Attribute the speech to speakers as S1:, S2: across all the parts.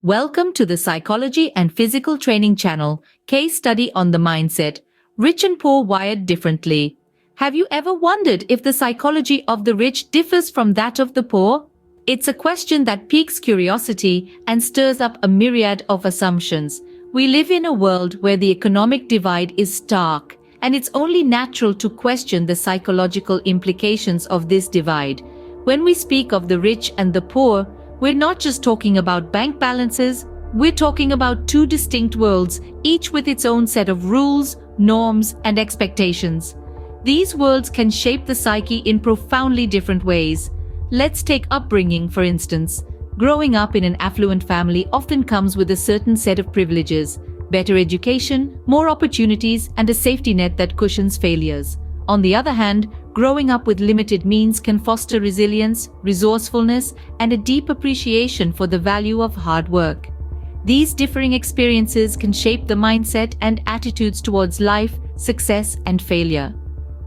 S1: Welcome to the Psychology and Physical Training channel, case study on the mindset, rich and poor wired differently. Have you ever wondered if the psychology of the rich differs from that of the poor? It's a question that piques curiosity and stirs up a myriad of assumptions. We live in a world where the economic divide is stark, and it's only natural to question the psychological implications of this divide. When we speak of the rich and the poor, we're not just talking about bank balances, we're talking about two distinct worlds, each with its own set of rules, norms, and expectations. These worlds can shape the psyche in profoundly different ways. Let's take upbringing, for instance. Growing up in an affluent family often comes with a certain set of privileges, better education, more opportunities, and a safety net that cushions failures. On the other hand, growing up with limited means can foster resilience, resourcefulness, and a deep appreciation for the value of hard work. These differing experiences can shape the mindset and attitudes towards life, success, and failure.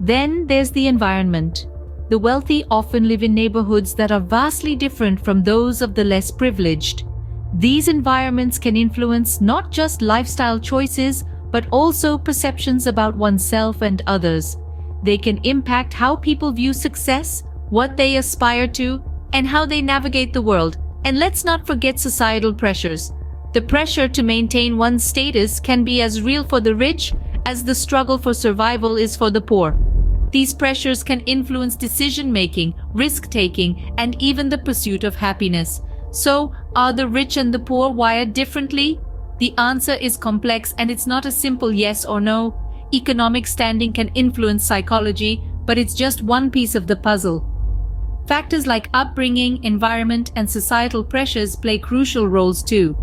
S1: Then there's the environment. The wealthy often live in neighborhoods that are vastly different from those of the less privileged. These environments can influence not just lifestyle choices, but also perceptions about oneself and others. They can impact how people view success, what they aspire to, and how they navigate the world. And let's not forget societal pressures. The pressure to maintain one's status can be as real for the rich as the struggle for survival is for the poor. These pressures can influence decision-making, risk-taking, and even the pursuit of happiness. So, are the rich and the poor wired differently? The answer is complex, and it's not a simple yes or no. Economic standing can influence psychology, but it's just one piece of the puzzle. Factors like upbringing, environment, and societal pressures play crucial roles too.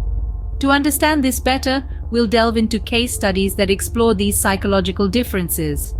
S1: To understand this better, we'll delve into case studies that explore these psychological differences.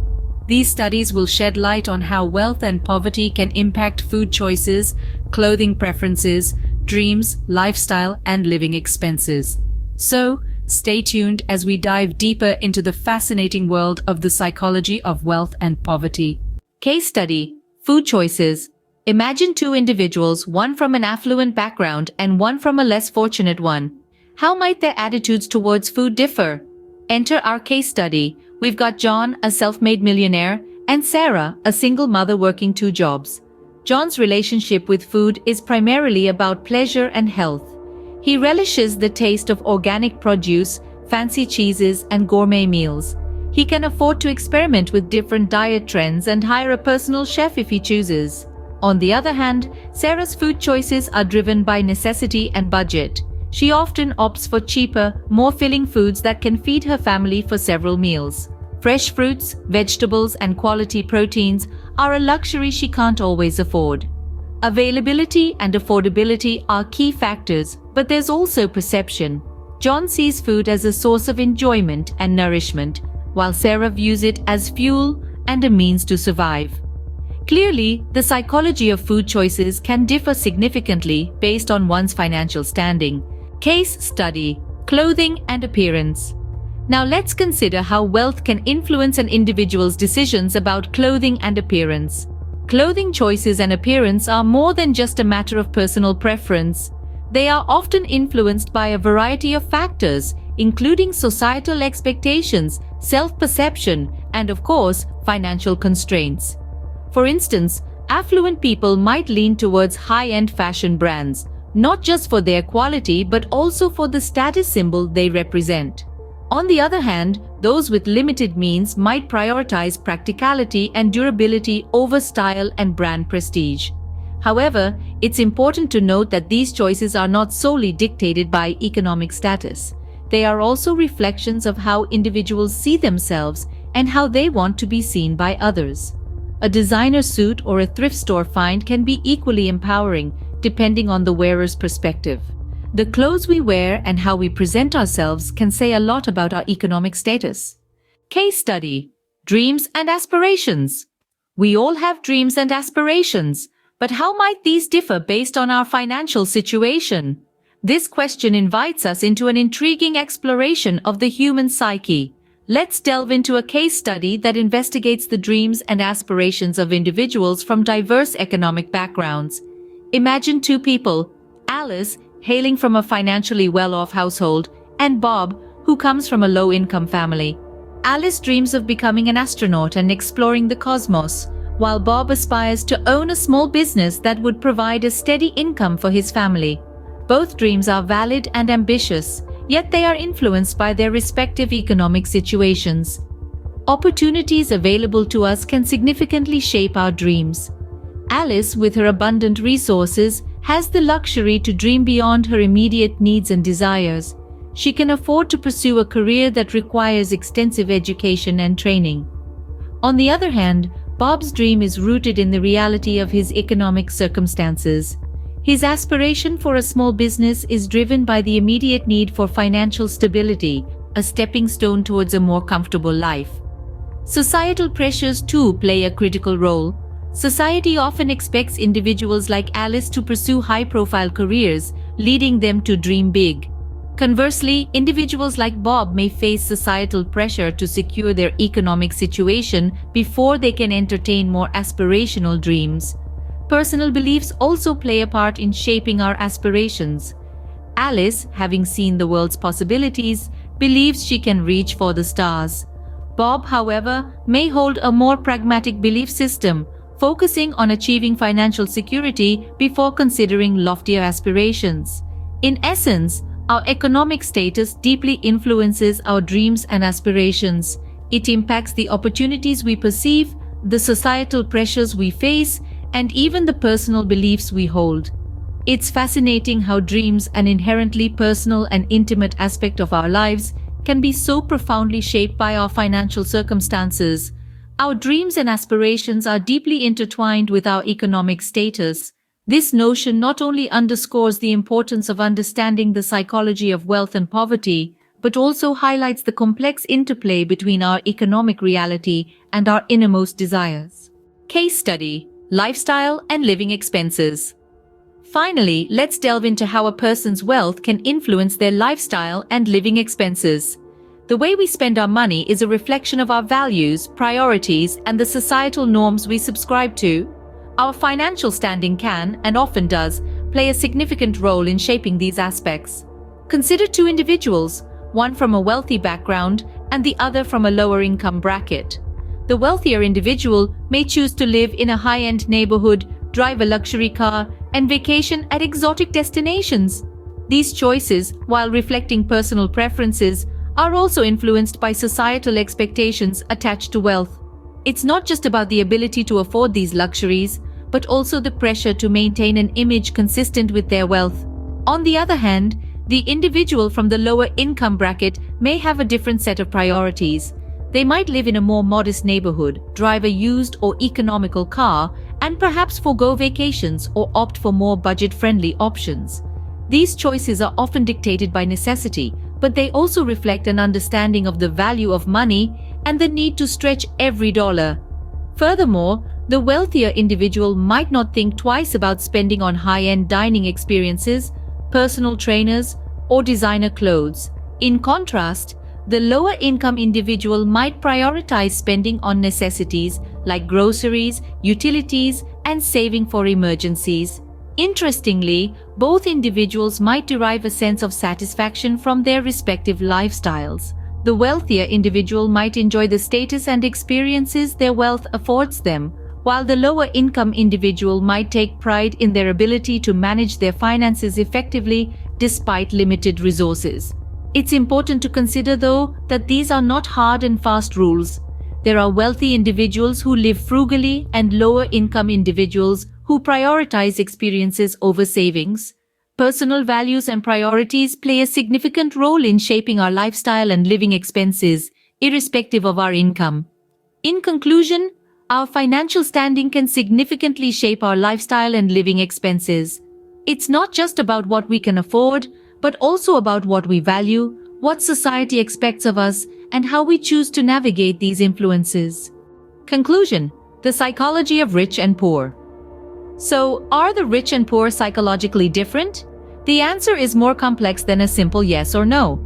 S1: These studies will shed light on how wealth and poverty can impact food choices, clothing preferences, dreams, lifestyle, and living expenses. So, stay tuned as we dive deeper into the fascinating world of the psychology of wealth and poverty. Case study: food choices. Imagine two individuals, one from an affluent background and one from a less fortunate one. How might their attitudes towards food differ? Enter our case study. We've got John, a self-made millionaire, and Sarah, a single mother working 2 jobs. John's relationship with food is primarily about pleasure and health. He relishes the taste of organic produce, fancy cheeses, and gourmet meals. He can afford to experiment with different diet trends and hire a personal chef if he chooses. On the other hand, Sarah's food choices are driven by necessity and budget. She often opts for cheaper, more filling foods that can feed her family for several meals. Fresh fruits, vegetables, and quality proteins are a luxury she can't always afford. Availability and affordability are key factors, but there's also perception. John sees food as a source of enjoyment and nourishment, while Sarah views it as fuel and a means to survive. Clearly, the psychology of food choices can differ significantly based on one's financial standing. Case study: clothing and appearance. Now let's consider how wealth can influence an individual's decisions about clothing and appearance. Clothing choices and appearance are more than just a matter of personal preference. They are often influenced by a variety of factors, including societal expectations, self-perception, and of course, financial constraints. For instance, affluent people might lean towards high-end fashion brands, not just for their quality but also for the status symbol they represent. On the other hand, those with limited means might prioritize practicality and durability over style and brand prestige. However, it's important to note that these choices are not solely dictated by economic status. They are also reflections of how individuals see themselves and how they want to be seen by others. A designer suit or a thrift store find can be equally empowering, depending on the wearer's perspective. The clothes we wear and how we present ourselves can say a lot about our economic status. Case study: dreams and aspirations. We all have dreams and aspirations, but how might these differ based on our financial situation? This question invites us into an intriguing exploration of the human psyche. Let's delve into a case study that investigates the dreams and aspirations of individuals from diverse economic backgrounds. Imagine two people. Alice, hailing from a financially well-off household, and Bob, who comes from a low-income family. Alice dreams of becoming an astronaut and exploring the cosmos, while Bob aspires to own a small business that would provide a steady income for his family. Both dreams are valid and ambitious, yet they are influenced by their respective economic situations. Opportunities available to us can significantly shape our dreams. Alice, with her abundant resources, has the luxury to dream beyond her immediate needs and desires. She can afford to pursue a career that requires extensive education and training. On the other hand, Bob's dream is rooted in the reality of his economic circumstances. His aspiration for a small business is driven by the immediate need for financial stability, a stepping stone towards a more comfortable life. Societal pressures too play a critical role. Society often expects individuals like Alice to pursue high-profile careers, leading them to dream big. Conversely, individuals like Bob may face societal pressure to secure their economic situation before they can entertain more aspirational dreams. Personal beliefs also play a part in shaping our aspirations. Alice, having seen the world's possibilities, believes she can reach for the stars. Bob, however, may hold a more pragmatic belief system, focusing on achieving financial security before considering loftier aspirations. In essence, our economic status deeply influences our dreams and aspirations. It impacts the opportunities we perceive, the societal pressures we face, and even the personal beliefs we hold. It's fascinating how dreams, an inherently personal and intimate aspect of our lives, can be so profoundly shaped by our financial circumstances. Our dreams and aspirations are deeply intertwined with our economic status. This notion not only underscores the importance of understanding the psychology of wealth and poverty, but also highlights the complex interplay between our economic reality and our innermost desires. Case study: lifestyle and living expenses. Finally, let's delve into how a person's wealth can influence their lifestyle and living expenses. The way we spend our money is a reflection of our values, priorities, and the societal norms we subscribe to. Our financial standing can, and often does, play a significant role in shaping these aspects. Consider two individuals, one from a wealthy background and the other from a lower income bracket. The wealthier individual may choose to live in a high-end neighborhood, drive a luxury car, and vacation at exotic destinations. These choices, while reflecting personal preferences, are also influenced by societal expectations attached to wealth. It's not just about the ability to afford these luxuries, but also the pressure to maintain an image consistent with their wealth. On the other hand, the individual from the lower income bracket may have a different set of priorities. They might live in a more modest neighborhood, drive a used or economical car, and perhaps forego vacations or opt for more budget-friendly options. These choices are often dictated by necessity, but they also reflect an understanding of the value of money and the need to stretch every dollar. Furthermore, the wealthier individual might not think twice about spending on high-end dining experiences, personal trainers, or designer clothes. In contrast, the lower-income individual might prioritize spending on necessities like groceries, utilities, and saving for emergencies. Interestingly, both individuals might derive a sense of satisfaction from their respective lifestyles. The wealthier individual might enjoy the status and experiences their wealth affords them, while the lower-income individual might take pride in their ability to manage their finances effectively despite limited resources. It's important to consider, though, that these are not hard and fast rules. There are wealthy individuals who live frugally and lower-income individuals who prioritize experiences over savings. Personal values and priorities play a significant role in shaping our lifestyle and living expenses, irrespective of our income. In conclusion, our financial standing can significantly shape our lifestyle and living expenses. It's not just about what we can afford, but also about what we value, what society expects of us, and how we choose to navigate these influences. Conclusion: the psychology of rich and poor. So, are the rich and poor psychologically different? The answer is more complex than a simple yes or no.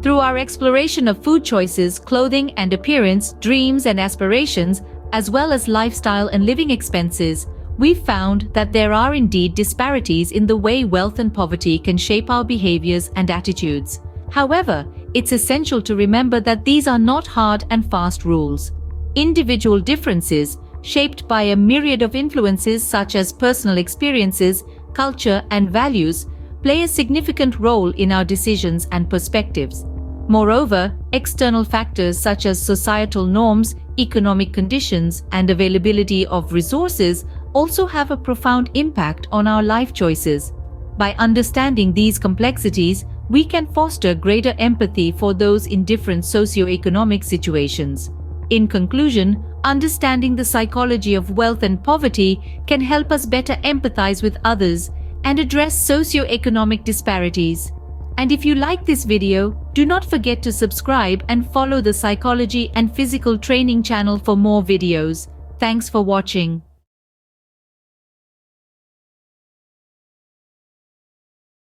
S1: Through our exploration of food choices, clothing and appearance, dreams and aspirations, as well as lifestyle and living expenses, we found that there are indeed disparities in the way wealth and poverty can shape our behaviors and attitudes. However, it's essential to remember that these are not hard and fast rules. Individual differences, shaped by a myriad of influences such as personal experiences, culture, and values, play a significant role in our decisions and perspectives. Moreover, external factors such as societal norms, economic conditions, and availability of resources also have a profound impact on our life choices. By understanding these complexities, we can foster greater empathy for those in different socio-economic situations. In conclusion, understanding the psychology of wealth and poverty can help us better empathize with others and address socio-economic disparities. And if you like this video, do not forget to subscribe and follow the Psychology and Physical Training channel for more videos. Thanks for watching.